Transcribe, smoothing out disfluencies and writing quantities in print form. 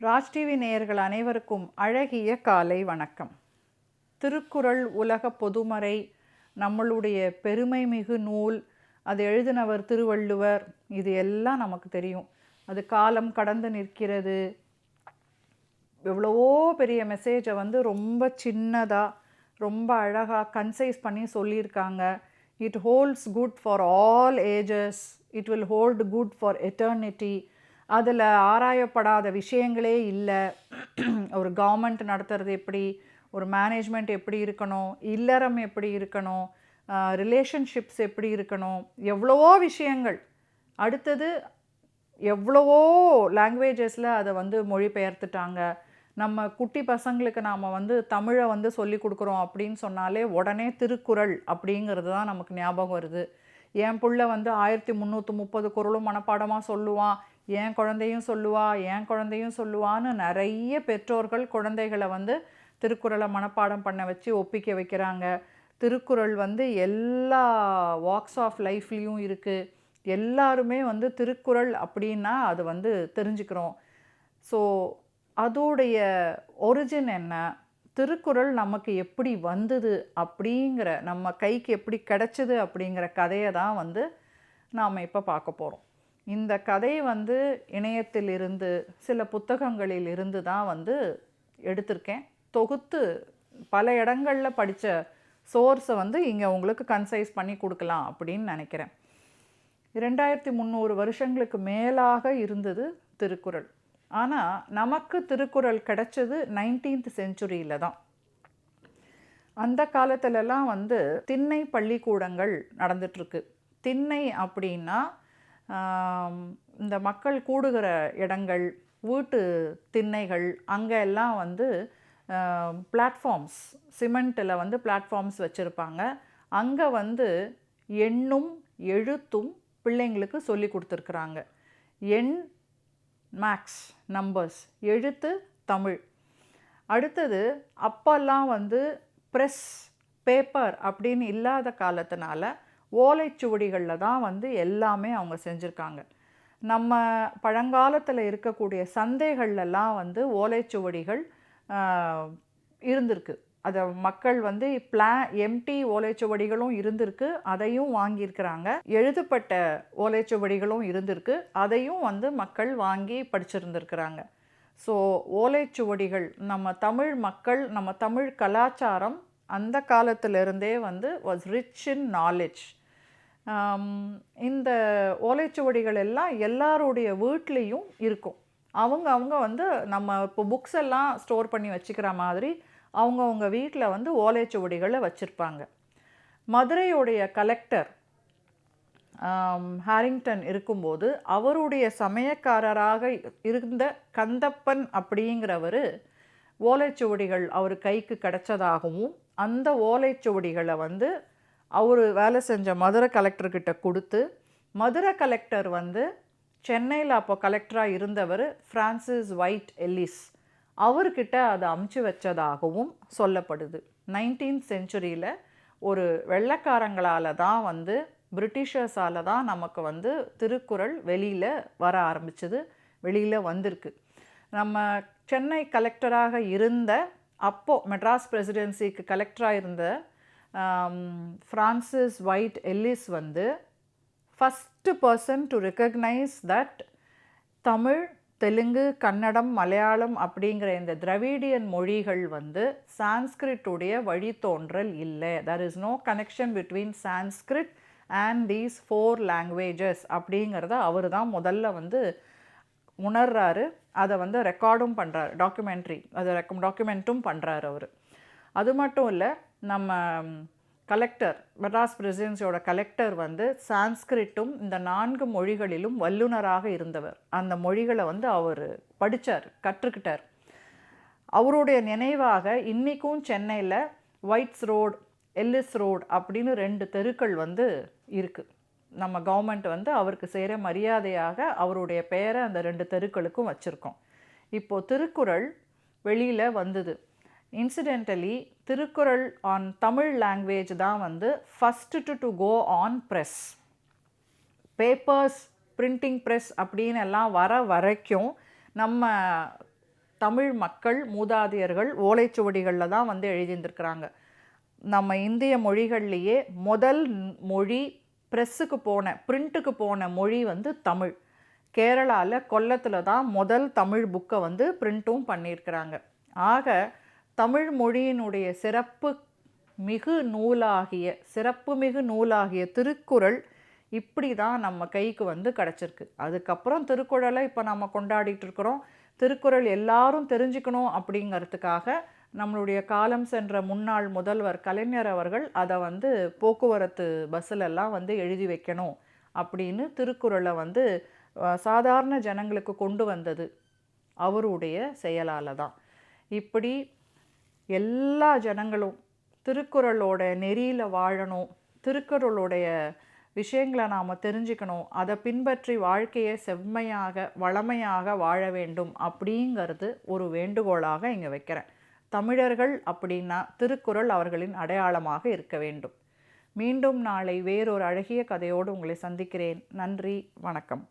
Raj TV நேயர்கள் அனைவருக்கும் அழகிய காலை வணக்கம். திருக்குறள் உலக பொதுமறை, நம்மளுடைய பெருமை மிகு நூல். அது எழுதினவர் திருவள்ளுவர். இது எல்லாம் நமக்கு தெரியும். அது காலம் கடந்து நிற்கிறது. எவ்வளவோ பெரிய மெசேஜை ரொம்ப சின்னதாக ரொம்ப அழகாக கன்சைஸ் பண்ணி சொல்லியிருக்காங்க. It holds good for all ages. It will hold good for eternity. அதில் ஆராயப்படாத விஷயங்களே இல்லை. ஒரு கவர்மெண்ட் நடத்துறது எப்படி, ஒரு மேனேஜ்மெண்ட் எப்படி இருக்கணும், இல்லறம் எப்படி இருக்கணும், ரிலேஷன்ஷிப்ஸ் எப்படி இருக்கணும், எவ்வளவோ விஷயங்கள். அடுத்தது எவ்வளவோ லாங்குவேஜஸில் அதை மொழிபெயர்த்துட்டாங்க. நம்ம குட்டி பசங்களுக்கு நாம் தமிழை சொல்லி கொடுக்குறோம் அப்படின்னு சொன்னாலே உடனே திருக்குறள் அப்படிங்கிறது தான் நமக்கு ஞாபகம் வருது. என் புள்ள 1330 குறளும் மனப்பாடமாக சொல்லுவான், என் குழந்தையும் சொல்லுவான்னு நிறைய பெற்றோர்கள் குழந்தைகளை திருக்குறளை மனப்பாடம் பண்ண வச்சு ஒப்பிக்க வைக்கிறாங்க. திருக்குறள் எல்லா வாக்ஸ் ஆஃப் லைஃப்லேயும் இருக்குது. எல்லாருமே திருக்குறள் அப்படின்னா அது தெரிஞ்சுக்கிறோம். ஸோ அதோடைய ஒரிஜின் என்ன, திருக்குறள் நமக்கு எப்படி வந்தது அப்படிங்கிற, நம்ம கைக்கு எப்படி கிடச்சிது அப்படிங்கிற கதையை தான் நாம் இப்போ பார்க்க போகிறோம். இந்த கதை இணையத்திலிருந்து சில புத்தகங்களில் இருந்து தான் எடுத்திருக்கேன். தொகுத்து பல இடங்களில் படித்த சோர்ஸை இங்கே உங்களுக்கு கன்சைஸ் பண்ணி கொடுக்கலாம் அப்படின்னு நினைக்கிறேன். 2300 வருஷங்களுக்கு மேலாக இருந்தது திருக்குறள். ஆனால் நமக்கு திருக்குறள் கிடைச்சது 19th செஞ்சுரியில் தான். அந்த காலத்திலலாம் திண்ணை பள்ளிக்கூடங்கள் நடந்துட்டுருக்கு. திண்ணை அப்படின்னா இந்த மக்கள் கூடுகிற இடங்கள், வீட்டு திண்ணைகள், அங்கே எல்லாம் பிளாட்ஃபார்ம்ஸ், சிமெண்ட்டில் பிளாட்ஃபார்ம்ஸ் வச்சுருப்பாங்க. அங்கே எண்ணும் எழுத்தும் பிள்ளைங்களுக்கு சொல்லி கொடுத்துருக்குறாங்க. எண் மேக்ஸ், நம்பர்ஸ், எழுத்து தமிழ். அடுத்தது அப்போல்லாம் ப்ரெஸ், பேப்பர் அப்படின்னு இல்லாத காலத்தினால ஓலைச்சுவடிகளில் தான் எல்லாமே அவங்க செஞ்சுருக்காங்க. நம்ம பழங்காலத்தில் இருக்கக்கூடிய சந்தைகள்லாம் ஓலைச்சுவடிகள் இருந்திருக்கு. அதை மக்கள் எம்டி ஓலைச்சுவடிகளும் இருந்திருக்கு, அதையும் வாங்கியிருக்கிறாங்க. எழுதப்பட்ட ஓலைச்சுவடிகளும் இருந்திருக்கு, அதையும் மக்கள் வாங்கி படிச்சிருந்துருக்கிறாங்க. ஸோ ஓலைச்சுவடிகள் நம்ம தமிழ் மக்கள், நம்ம தமிழ் கலாச்சாரம் அந்த காலத்திலிருந்தே வாஸ் ரிச் இன் நாலேஜ். இந்த ஓலைச்சுவடிகள் எல்லாம் எல்லாருடைய வீட்லேயும் இருக்கும். அவங்க நம்ம இப்போ புக்ஸ் எல்லாம் ஸ்டோர் பண்ணி வச்சுக்கிற மாதிரி அவங்கவுங்க வீட்டில் ஓலைச்சுவடிகளை வச்சுருப்பாங்க. மதுரையுடைய கலெக்டர் ஹாரிங்டன் இருக்கும்போது அவருடைய சமயக்காரராக இருந்த கந்தப்பன் அப்படிங்கிறவர் ஓலைச்சுவடிகள் அவர் கைக்கு கிடைச்சதாகவும், அந்த ஓலைச்சுவடிகளை அவர் வேலை செஞ்ச மதுரை கலெக்டர்கிட்ட கொடுத்து, மதுரை கலெக்டர் சென்னையில் அப்போ கலெக்டராக இருந்தவர் ஃப்ரான்சிஸ் ஒயிட் எல்லிஸ், அவர்கிட்ட அதை அமுச்சு வச்சதாகவும் சொல்லப்படுது. 19th செஞ்சுரியில் ஒரு வெள்ளைக்காரங்களால் தான் பிரிட்டிஷர்ஸால் தான் நமக்கு திருக்குறள் வெளியில் வர ஆரம்பிச்சது, வெளியில் வந்திருக்கு. நம்ம சென்னை கலெக்டராக இருந்த, அப்போது மெட்ராஸ் பிரசிடென்சிக்கு கலெக்டராக இருந்த Francis White Ellis first person to recognise that Tamil, Telugu, Kannada, Malayalam அப்படிங்கிற இந்த திராவிடியன் மொழிகள் சான்ஸ்கிரிட்டுடைய வழித்தோன்றல் இல்லை. there is no connection between Sanskrit and these 4 languages அப்படிங்கிறத அவர் தான் முதல்ல உணர்றாரு. அதை ரெக்கார்டும் பண்ணுறாரு, டாக்குமெண்ட்டும் பண்ணுறாரு அவர். அது மட்டும் இல்லை, நம்ம கலெக்டர், மெட்ராஸ் பிரசிடென்சியோட கலெக்டர் சான்ஸ்கிரிட்டும் இந்த 4 மொழிகளிலும் வல்லுநராக இருந்தவர். அந்த மொழிகளை அவர் படித்தார், கற்றுக்கிட்டார். அவருடைய நினைவாக இன்றைக்கும் சென்னையில் ஒயிட்ஸ் ரோடு, எல்லிஸ் ரோடு அப்படின்னு 2 தெருக்கள் இருக்குது. நம்ம கவர்மெண்ட் அவருக்கு செய்கிற மரியாதையாக அவருடைய பெயரை அந்த 2 தெருக்களுக்கும் வச்சுருக்கோம். இப்போது திருக்குறள் வெளியில் வந்தது. Incidentally Thirukkural on Tamil language தான் first to go on press. Papers, printing press அப்படின்னு எல்லாம் வர வரைக்கும் நம்ம தமிழ் மக்கள் மூதாதையர்கள் ஓலைச்சுவடிகளில் தான் வந்து எழுதியிருந்திருக்கிறாங்க. நம்ம இந்திய மொழிகள்லேயே முதல் மொழி ப்ரெஸ்ஸுக்கு போன பிரிண்ட்டுக்கு போன மொழி வந்து தமிழ். கேரளாவில் கொல்லத்தில் தான் முதல் தமிழ் புக்கை வந்து பிரிண்ட்டும் பண்ணியிருக்கிறாங்க. ஆக தமிழ் மொழியினுடைய சிறப்புமிகு நூலாகிய திருக்குறள் இப்படி தான் நம்ம கைக்கு வந்து கிடச்சிருக்கு. அதுக்கப்புறம் திருக்குறளை இப்போ நம்ம கொண்டாடிட்டு இருக்கிறோம். திருக்குறள் எல்லாரும் தெரிஞ்சுக்கணும் அப்படிங்கிறதுக்காக நம்மளுடைய காலம் சென்ற முன்னாள் முதல்வர் கலைஞர் அவர்கள் அதை வந்து போக்குவரத்து பஸ்ஸிலெல்லாம் வந்து எழுதி வைக்கணும் அப்படின்னு திருக்குறளை வந்து சாதாரண ஜனங்களுக்கு கொண்டு வந்தது அவருடைய செயலால் தான். இப்படி எல்லா ஜனங்களும் திருக்குறளோட நெறியில் வாழணும், திருக்குறளுடைய விஷயங்களை நாம் தெரிஞ்சுக்கணும், அதை பின்பற்றி வாழ்க்கையை செம்மையாக வளமையாக வாழ வேண்டும் அப்படிங்கிறது ஒரு வேண்டுகோளாக இங்கே வைக்கிறேன். தமிழர்கள் அப்படின்னா திருக்குறள் அவர்களின் அடையாளமாக இருக்க வேண்டும். மீண்டும் நாளை வேறொரு அழகிய கதையோடு உங்களை சந்திக்கிறேன். நன்றி, வணக்கம்.